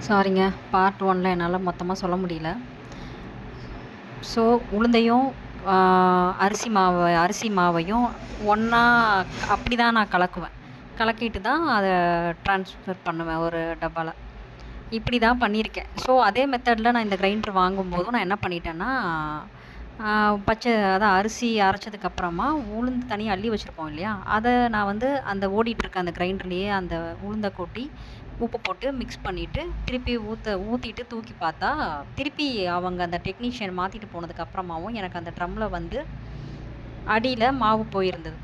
சாரிங்க. பார்ட் 1ல என்னால மொத்தமா சொல்ல முடியல. ஸோ உளுந்தையும் ஆ அரிசி மாவையும் ஒண்ணா அப்படி தான் நான் கலக்குவேன். கலக்கிட்டு தான் அத ட்ரான்ஸ்ஃபர் பண்ணுவேன் ஒரு டப்பால. இப்படி தான் பண்ணியிருக்கேன். ஸோ அதே மெத்தட்ல நான் இந்த கிரைண்டர் வாங்கும்போதும் நான் என்ன பண்ணிட்டேன்னா, அதான் அரிசி அரைச்சதுக்கப்புறமா உளுந்து தனியா அள்ளி வச்சிருப்போம் இல்லையா? அத நான் வந்து அந்த ஓடிட்டுருக்க அந்த கிரைண்டர்லேயே அந்த உளுந்த கொட்டி, உப்பு போட்டு மிக்ஸ் பண்ணிட்டு, திருப்பி ஊத்திட்டு தூக்கி பார்த்தா, திருப்பி அவங்க அந்த டெக்னீஷியன் மாத்திட்டு போனதுக்கு அப்புறமாவும் எனக்கு அந்த ட்ரம்ல வந்து அடியில மாவு போயிருந்தது.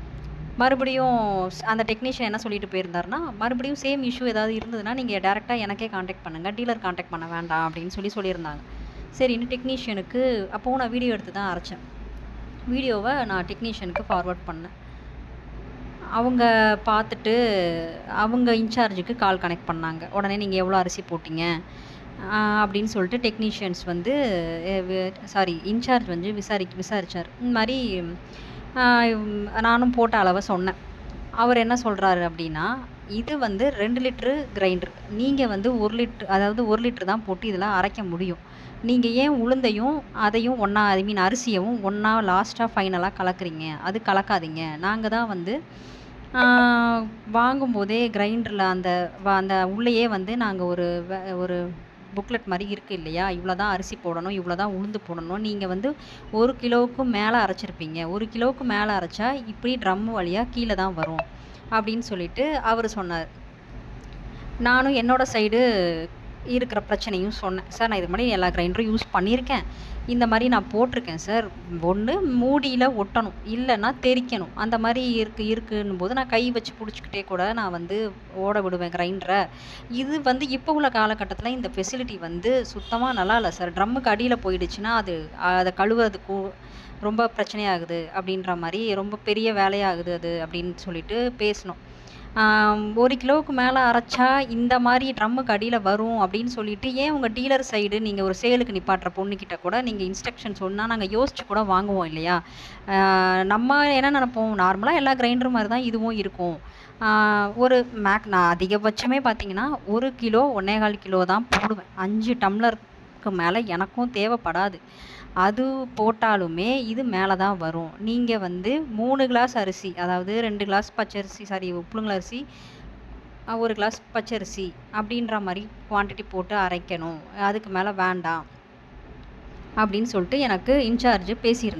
மறுபடியும் அந்த டெக்னீஷியன் என்ன சொல்லிட்டு போயிருந்தாருன்னா, மறுபடியும் சேம் இஷ்யூ ஏதாவது இருந்ததுன்னா, நீங்க டைரக்ட்டா எனக்கே கான்டாக்ட் பண்ணுங்க. டீலர் கான்டாக்ட் பண்ண வேண்டாம் அப்படின்னு சொல்லியிருந்தாங்க. சரின்னு டெக்னீஷியனுக்கு அப்பவும் நான் வீடியோ எடுத்து தான் அரைச்சேன். வீடியோவ நான் டெக்னீஷியனுக்கு ஃபார்வர்ட் பண்ணேன். அவங்க பார்த்துட்டு, அவங்க இன்சார்ஜுக்கு கால் கனெக்ட் பண்ணாங்க. உடனே நீங்க எவ்வளோ அரிசி போட்டீங்க? அப்படின்னு சொல்லிட்டு டெக்னீஷியன்ஸ் வந்து இன்சார்ஜ் வந்து விசாரிச்சாரு. இந்த மாரி நானும் போட்ட அளவ சொன்னேன். அவர் என்ன சொல்றாரு அப்படின்னா, இது வந்து 2 லிட்டரு கிரைண்டர். நீங்க வந்து 1 லிட்டர் அதாவது 1 லிட்டர் தான் போட்டு இதில அரைக்க முடியும். நீங்க ஏன் உளுந்தையும், அதையும் ஒண்ணா அரிசியவும் ஒண்ணா லாஸ்ட்டா ஃபைனலா கலக்குறீங்க? அது கலக்காதீங்க. நாங்க தான் வந்து வாங்கும்போதே கிரைண்டர்ல அந்த உள்ளேயே வந்து நாங்க ஒரு புக்லெட் மாரி இருக்கு இல்லையா? இவ்வளோ தான் அரிசி போடணும், இவ்வளோ தான் உளுந்து போடணும். நீங்க வந்து 1 கிலோவுக்கு மேல அரைச்சிருப்பீங்க. 1 கிலோவுக்கு மேல அரைச்சா, இப்படி ட்ரம் வழியா கீழ தான் வரும். அப்படின்னு சொல்லிட்டு அவரு சொன்னாரு. நானும் என்னோட சைடு இருக்கிற பிரச்சனையும் சொன்னேன். சார் நான் இதுக்கு முன்னாடி எல்லா கிரைண்டரும் யூஸ் பண்ணியிருக்கேன். இந்த மாரி நான் போட்டிருக்கேன் சார். ஒண்ணு மூடியில ஒட்டணும். இல்லன்னா தெறிக்கணும். அந்த மாரி இருக்குன்னும்போது நான் கை வச்சு புடிச்சுக்கிட்டே கூட நான் வந்து ஓட விடுவேன் கிரைண்டர. இது வந்து இப்போ உள்ள காலகட்டத்தில இந்த ஃபெசிலிட்டி வந்து சுத்தமா நல்லா இல்ல சார். ட்ரம்முக்கு அடியில போயிடுச்சுன்னா, அத கழுவுறதுக்கு ரொம்ப பிரச்சனையாகுது அப்படின்ற மாரி ரொம்ப பெரிய வேலையாகுது அது அப்படின்னு சொல்லிட்டு பேசினோம். 1 கிலோவுக்கு மேல அரைச்சா இந்த மாரி ட்ரம்முக்கு அடியில வரும் அப்படின்னு சொல்லிட்டு, ஏன் உங்க டீலர் சைடு நீங்க ஒரு சேலுக்கு நிப்பாட்டுற பொண்ணுகிட்ட கூட நீங்க இன்ஸ்ட்ரக்ஷன் சொன்னா நாங்க யோசிச்சு கூட வாங்குவோம் இல்லையா? நம்ம என்ன நெனைப்போம், நார்மலா எல்லா கிரைண்டர் மாரி தான் இதுவும் இருக்கும். ஆ ஒரு நான் அதிகபட்சமே பார்த்தீங்கன்னா, 1 கிலோ 1 1/4 கிலோ தான் போடுவேன். 5 டம்ளருக்கு மேல எனக்கும் தேவைப்படாது. அது போட்டாலுமே இது மேல தான் வரும். நீங்க வந்து 3 கிளாஸ் அரிசி, அதாவது 2 கிளாஸ் புழுங்கல் அரிசி, 1 கிளாஸ் பச்சரிசி அப்படின்ற மாரி குவான்டிட்டி போட்டு அரைக்கணும். அதுக்கு மேல வேண்டாம். அப்படின்னு சொல்லிட்டு எனக்கு இன்சார்ஜ் பேசியிருந்தார்.